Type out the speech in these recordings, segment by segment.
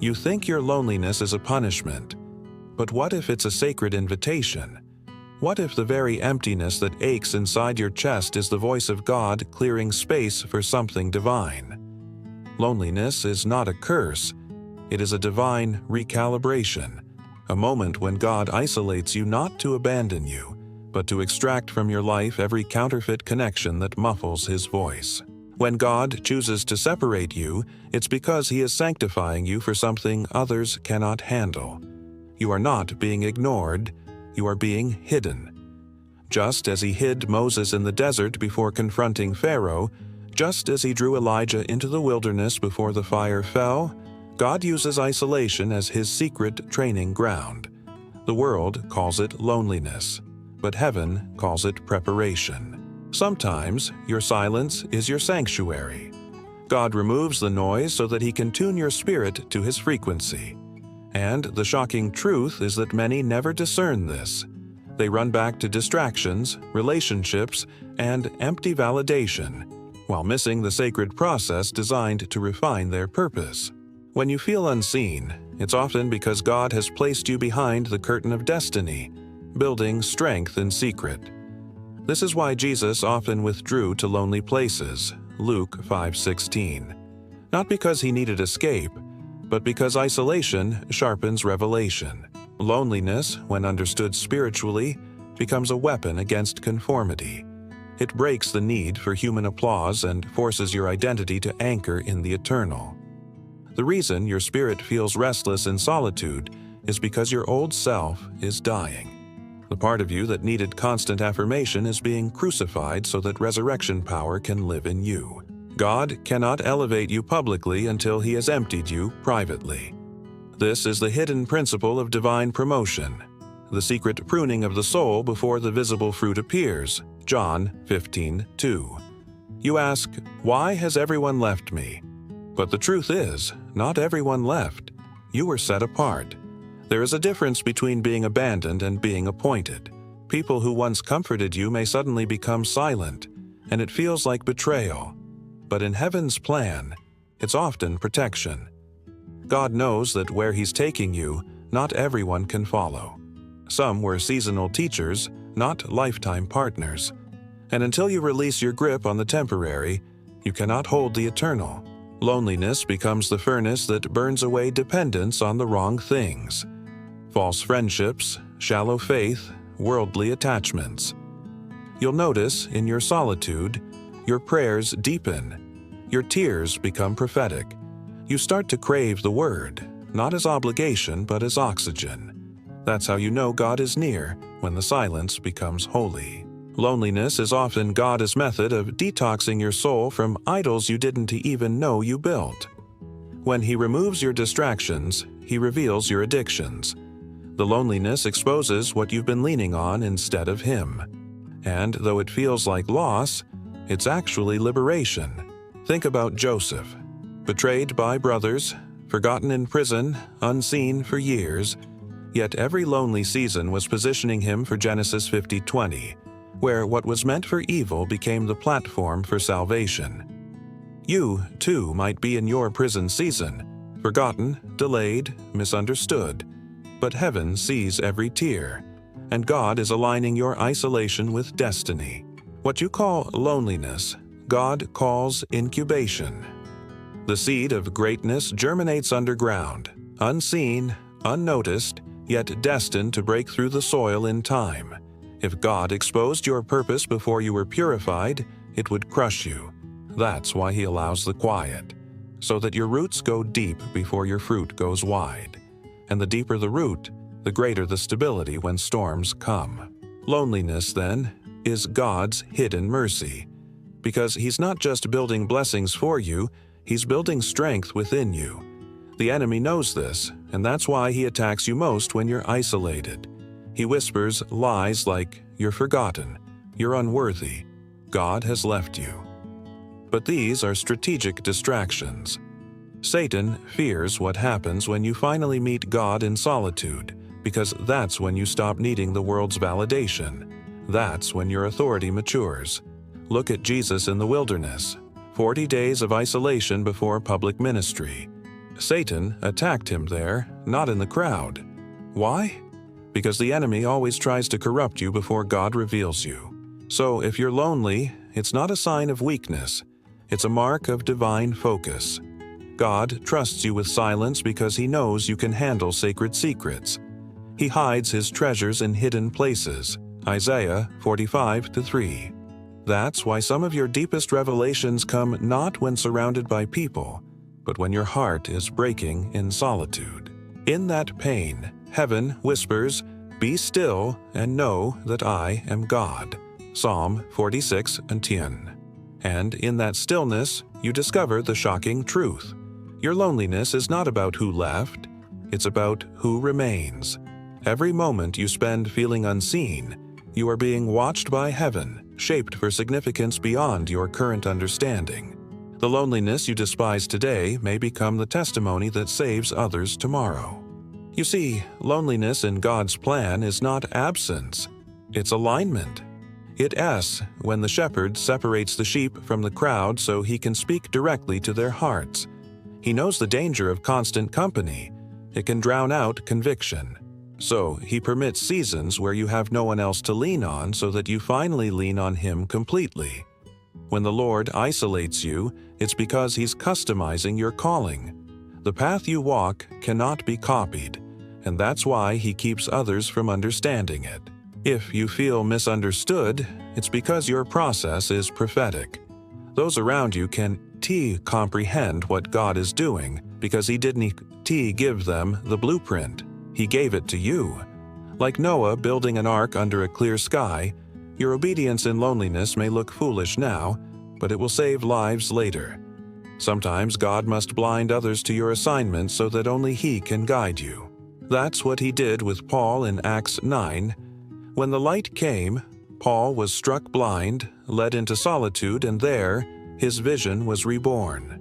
You think your loneliness is a punishment, but what if it's a sacred invitation? What if the very emptiness that aches inside your chest is the voice of God clearing space for something divine? Loneliness is not a curse. It is a divine recalibration, a moment when God isolates you not to abandon you, but to extract from your life every counterfeit connection that muffles His voice. When God chooses to separate you, it's because He is sanctifying you for something others cannot handle. You are not being ignored, you are being hidden. Just as He hid Moses in the desert before confronting Pharaoh, just as He drew Elijah into the wilderness before the fire fell, God uses isolation as His secret training ground. The world calls it loneliness, but heaven calls it preparation. Sometimes your silence is your sanctuary. God removes the noise so that He can tune your spirit to His frequency. And the shocking truth is that many never discern this. They run back to distractions, relationships, and empty validation, while missing the sacred process designed to refine their purpose. When you feel unseen, it's often because God has placed you behind the curtain of destiny, building strength in secret. This is why Jesus often withdrew to lonely places, Luke 5:16. Not because He needed escape, but because isolation sharpens revelation. Loneliness, when understood spiritually, becomes a weapon against conformity. It breaks the need for human applause and forces your identity to anchor in the eternal. The reason your spirit feels restless in solitude is because your old self is dying. The part of you that needed constant affirmation is being crucified so that resurrection power can live in you. God cannot elevate you publicly until He has emptied you privately. This is the hidden principle of divine promotion, the secret pruning of the soul before the visible fruit appears, John 15:2. You ask, why has everyone left me? But the truth is, not everyone left. You were set apart. There is a difference between being abandoned and being appointed. People who once comforted you may suddenly become silent, and it feels like betrayal. But in Heaven's plan, it's often protection. God knows that where He's taking you, not everyone can follow. Some were seasonal teachers, not lifetime partners. And until you release your grip on the temporary, you cannot hold the eternal. Loneliness becomes the furnace that burns away dependence on the wrong things. False friendships, shallow faith, worldly attachments. You'll notice, in your solitude, your prayers deepen. Your tears become prophetic. You start to crave the Word, not as obligation but as oxygen. That's how you know God is near, when the silence becomes holy. Loneliness is often God's method of detoxing your soul from idols you didn't even know you built. When He removes your distractions, He reveals your addictions. The loneliness exposes what you've been leaning on instead of Him. And though it feels like loss, it's actually liberation. Think about Joseph. Betrayed by brothers, forgotten in prison, unseen for years, yet every lonely season was positioning him for Genesis 50:20, where what was meant for evil became the platform for salvation. You, too, might be in your prison season, forgotten, delayed, misunderstood. But heaven sees every tear, and God is aligning your isolation with destiny. What you call loneliness, God calls incubation. The seed of greatness germinates underground, unseen, unnoticed, yet destined to break through the soil in time. If God exposed your purpose before you were purified, it would crush you. That's why He allows the quiet, so that your roots go deep before your fruit goes wide. And the deeper the root, the greater the stability when storms come. Loneliness, then, is God's hidden mercy, because He's not just building blessings for you, He's building strength within you. The enemy knows this, and that's why he attacks you most when you're isolated. He whispers lies like, you're forgotten, you're unworthy, God has left you. But these are strategic distractions. Satan fears what happens when you finally meet God in solitude, because that's when you stop needing the world's validation. That's when your authority matures. Look at Jesus in the wilderness. 40 days of isolation before public ministry. Satan attacked him there, not in the crowd. Why? Because the enemy always tries to corrupt you before God reveals you. So if you're lonely, it's not a sign of weakness. It's a mark of divine focus. God trusts you with silence because He knows you can handle sacred secrets. He hides His treasures in hidden places. Isaiah 45:3. That's why some of your deepest revelations come not when surrounded by people, but when your heart is breaking in solitude. In that pain, heaven whispers, "Be still and know that I am God." Psalm 46:10. And in that stillness, you discover the shocking truth. Your loneliness is not about who left, it's about who remains. Every moment you spend feeling unseen, you are being watched by heaven, shaped for significance beyond your current understanding. The loneliness you despise today may become the testimony that saves others tomorrow. You see, loneliness in God's plan is not absence, it's alignment. It's when the shepherd separates the sheep from the crowd so he can speak directly to their hearts. He knows the danger of constant company. It can drown out conviction. So He permits seasons where you have no one else to lean on so that you finally lean on Him completely. When the Lord isolates you, it's because He's customizing your calling. The path you walk cannot be copied, and that's why He keeps others from understanding it. If you feel misunderstood, it's because your process is prophetic. Those around you can comprehend what God is doing because He didn't give them the blueprint. He gave it to you. Like Noah building an ark under a clear sky, your obedience in loneliness may look foolish now, but it will save lives later. Sometimes God must blind others to your assignment so that only He can guide you. That's what He did with Paul in Acts 9. When the light came, Paul was struck blind, led into solitude, and there, his vision was reborn.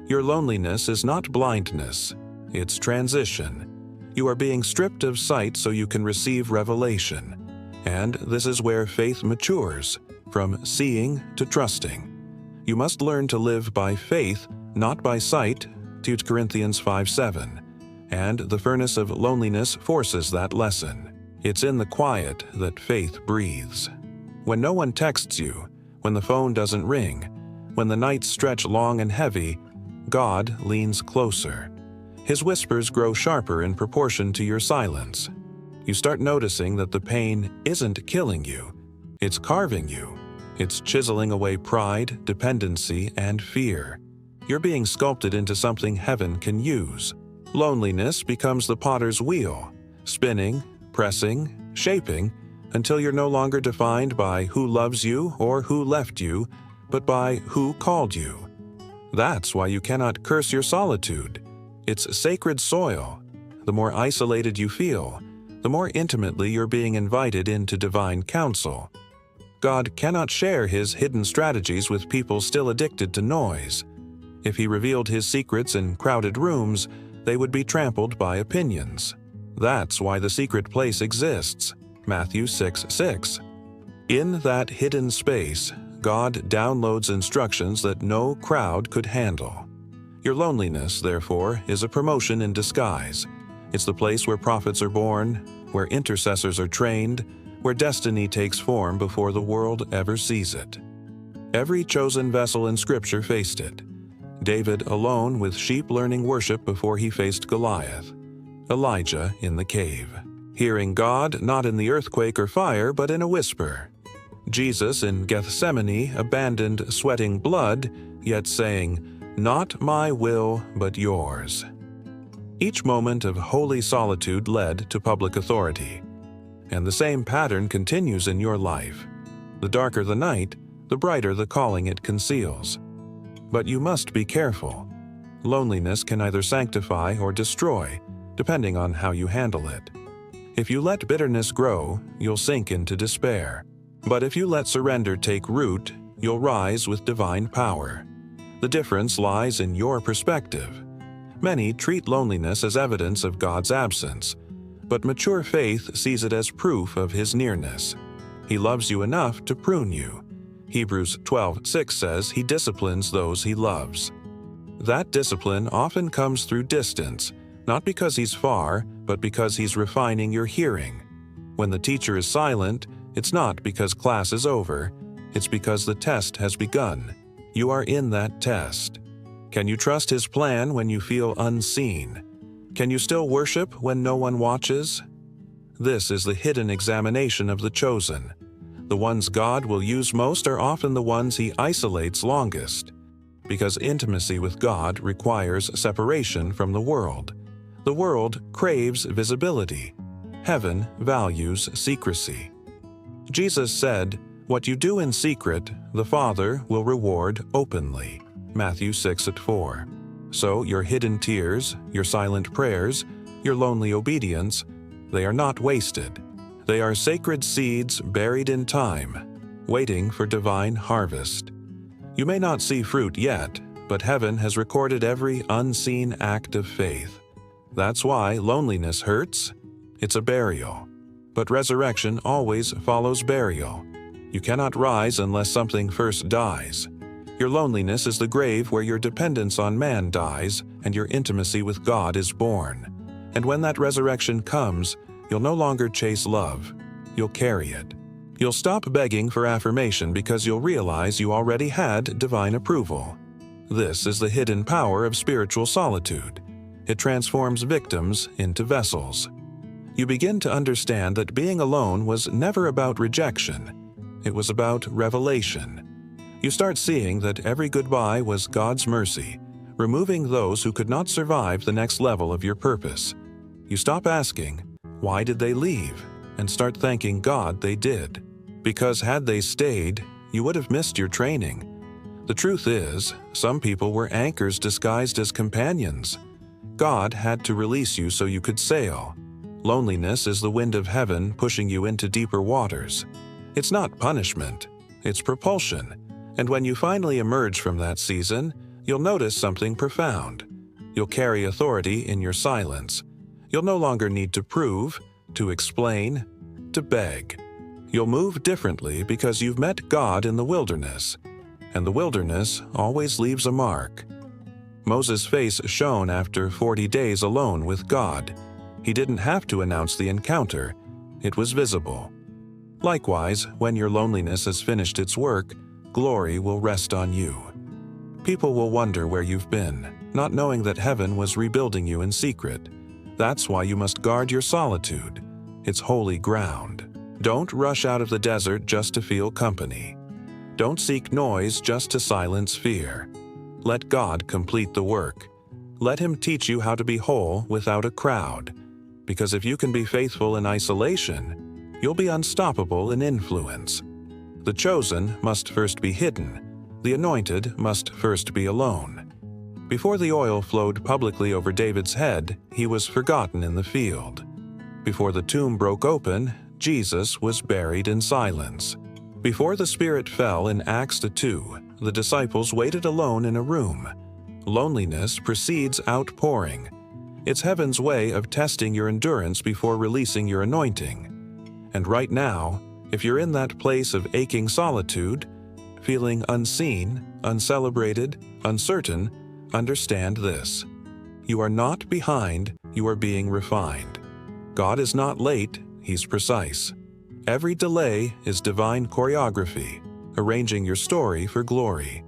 Your loneliness is not blindness, it's transition. You are being stripped of sight so you can receive revelation. And this is where faith matures, from seeing to trusting. You must learn to live by faith, not by sight, 2 Corinthians 5:7. And the furnace of loneliness forces that lesson. It's in the quiet that faith breathes. When no one texts you, when the phone doesn't ring, when the nights stretch long and heavy, God leans closer. His whispers grow sharper in proportion to your silence. You start noticing that the pain isn't killing you, it's carving you. It's chiseling away pride, dependency, and fear. You're being sculpted into something heaven can use. Loneliness becomes the potter's wheel, spinning, pressing, shaping, until you're no longer defined by who loves you or who left you, but by who called you. That's why you cannot curse your solitude. It's sacred soil. The more isolated you feel, the more intimately you're being invited into divine counsel. God cannot share His hidden strategies with people still addicted to noise. If He revealed His secrets in crowded rooms, they would be trampled by opinions. That's why the secret place exists. Matthew 6:6. In that hidden space, God downloads instructions that no crowd could handle. Your loneliness, therefore, is a promotion in disguise. It's the place where prophets are born, where intercessors are trained, where destiny takes form before the world ever sees it. Every chosen vessel in Scripture faced it. David alone with sheep learning worship before he faced Goliath. Elijah in the cave, hearing God not in the earthquake or fire but in a whisper. Jesus in Gethsemane abandoned sweating blood, yet saying, "Not my will, but yours." Each moment of holy solitude led to public authority. And the same pattern continues in your life. The darker the night, the brighter the calling it conceals. But you must be careful. Loneliness can either sanctify or destroy, depending on how you handle it. If you let bitterness grow, you'll sink into despair. But if you let surrender take root, you'll rise with divine power. The difference lies in your perspective. Many treat loneliness as evidence of God's absence, but mature faith sees it as proof of His nearness. He loves you enough to prune you. Hebrews 12:6 says He disciplines those He loves. That discipline often comes through distance, not because he's far, but because he's refining your hearing. When the teacher is silent, it's not because class is over, it's because the test has begun. You are in that test. Can you trust his plan when you feel unseen? Can you still worship when no one watches? This is the hidden examination of the chosen. The ones God will use most are often the ones he isolates longest, because intimacy with God requires separation from the world. The world craves visibility. Heaven values secrecy. Jesus said, "What you do in secret, the Father will reward openly." Matthew 6:4. So your hidden tears, your silent prayers, your lonely obedience, they are not wasted. They are sacred seeds buried in time, waiting for divine harvest. You may not see fruit yet, but heaven has recorded every unseen act of faith. That's why loneliness hurts. It's a burial. But resurrection always follows burial. You cannot rise unless something first dies. Your loneliness is the grave where your dependence on man dies and your intimacy with God is born. And when that resurrection comes, you'll no longer chase love. You'll carry it. You'll stop begging for affirmation because you'll realize you already had divine approval. This is the hidden power of spiritual solitude. It transforms victims into vessels. You begin to understand that being alone was never about rejection. It was about revelation. You start seeing that every goodbye was God's mercy, removing those who could not survive the next level of your purpose. You stop asking, "Why did they leave?" and start thanking God they did. Because had they stayed, you would have missed your training. The truth is, some people were anchors disguised as companions. God had to release you so you could sail. Loneliness is the wind of heaven pushing you into deeper waters. It's not punishment, it's propulsion. And when you finally emerge from that season, you'll notice something profound. You'll carry authority in your silence. You'll no longer need to prove, to explain, to beg. You'll move differently because you've met God in the wilderness. And the wilderness always leaves a mark. Moses' face shone after 40 days alone with God. He didn't have to announce the encounter. It was visible. Likewise, when your loneliness has finished its work, glory will rest on you. People will wonder where you've been, not knowing that heaven was rebuilding you in secret. That's why you must guard your solitude. It's holy ground. Don't rush out of the desert just to feel company. Don't seek noise just to silence fear. Let God complete the work. Let Him teach you how to be whole without a crowd. Because if you can be faithful in isolation, you'll be unstoppable in influence. The chosen must first be hidden. The anointed must first be alone. Before the oil flowed publicly over David's head, he was forgotten in the field. Before the tomb broke open, Jesus was buried in silence. Before the Spirit fell in Acts 2, the disciples waited alone in a room. Loneliness precedes outpouring. It's heaven's way of testing your endurance before releasing your anointing. And right now, if you're in that place of aching solitude, feeling unseen, uncelebrated, uncertain, understand this. You are not behind, you are being refined. God is not late, He's precise. Every delay is divine choreography, arranging your story for glory.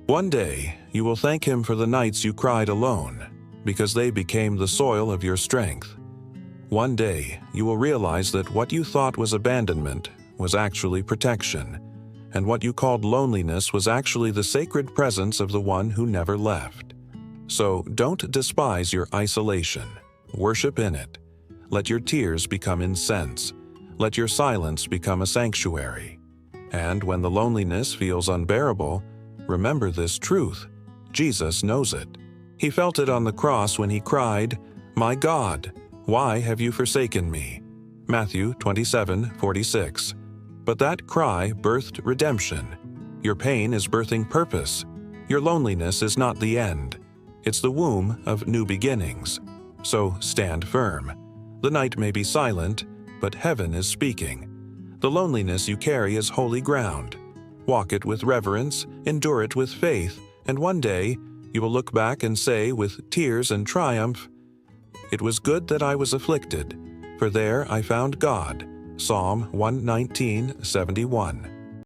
One day, you will thank Him for the nights you cried alone, because they became the soil of your strength. One day, you will realize that what you thought was abandonment was actually protection, and what you called loneliness was actually the sacred presence of the one who never left. So don't despise your isolation. Worship in it. Let your tears become incense. Let your silence become a sanctuary. And when the loneliness feels unbearable, remember this truth. Jesus knows it. He felt it on the cross when He cried, "My God, why have you forsaken me?" Matthew 27:46. But that cry birthed redemption. Your pain is birthing purpose. Your loneliness is not the end. It's the womb of new beginnings. So stand firm. The night may be silent, but heaven is speaking. The loneliness you carry is holy ground. Walk it with reverence, endure it with faith, and one day, You will look back and say with tears and triumph, "It was good that I was afflicted, for there I found God." Psalm 119:71.